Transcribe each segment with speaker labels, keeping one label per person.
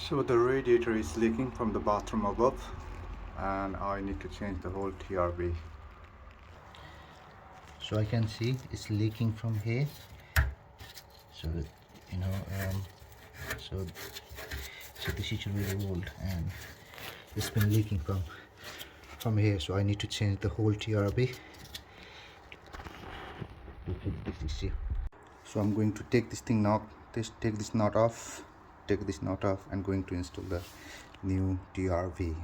Speaker 1: So the radiator is leaking from the bathroom above, and I need to change the whole TRV.
Speaker 2: So I can see it's leaking from here. So you know, so this is really old and it's been leaking from here. So I need to change the whole TRV. So I'm going to take this thing now. Take this knot off. Take this knot off and going to install the new TRV.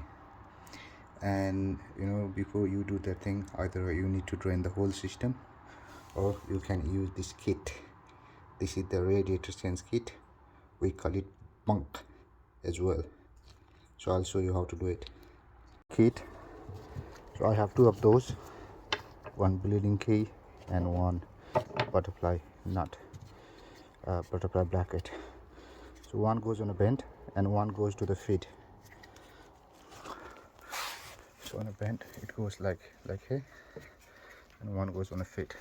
Speaker 2: And you know, before you do that thing, either you need to drain the whole system or you can use this kit. This is the radiator sense kit. We call it bung as well. So I'll show you how to do it. Kit. So I have two of those, one bleeding key and one butterfly nut, butterfly bracket. So one goes on a bend and one goes to the feet. So on a bend it goes like here, and one goes on a feet.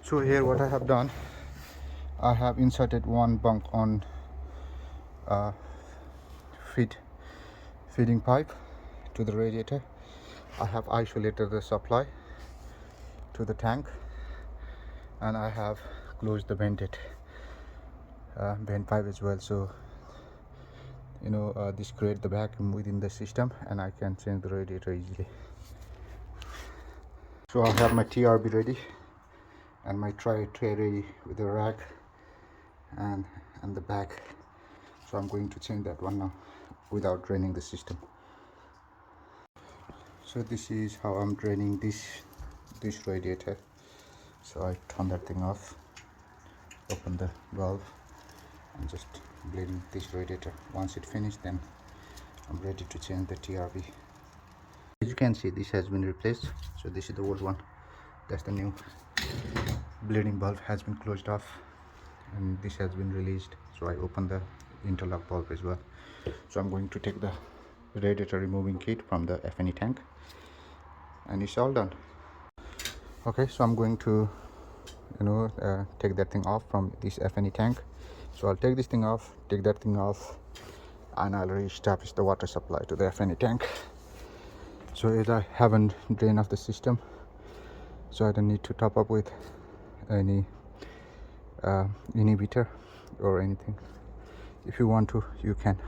Speaker 2: So here what I have done, I have inserted one bung on feeding pipe to the radiator. I have isolated the supply to the tank, and I have closed the bent pipe as well. So you know, this creates the vacuum within the system and I can change the radiator easily. So I have my TRB ready and my tray ready with the rack and the bag. So I'm going to change that one now without draining the system. So this is how I'm draining this radiator. So I turn that thing off, open the valve and just bleeding this radiator. Once it finished, then I'm ready to change the TRV. As you can see, this has been replaced. So this is the old one, that's the new. Bleeding valve has been closed off and this has been released. So I open the interlock valve as well. So I'm going to take the radiator removing kit from the FNE tank and it's all done. Okay, so I'm going to take that thing off from this FNE tank. So I'll take this thing off, take that thing off, and I'll re-establish the water supply to the FNE tank. So as I haven't drained off the system, so I don't need to top up with any inhibitor or anything. If you want to, you can.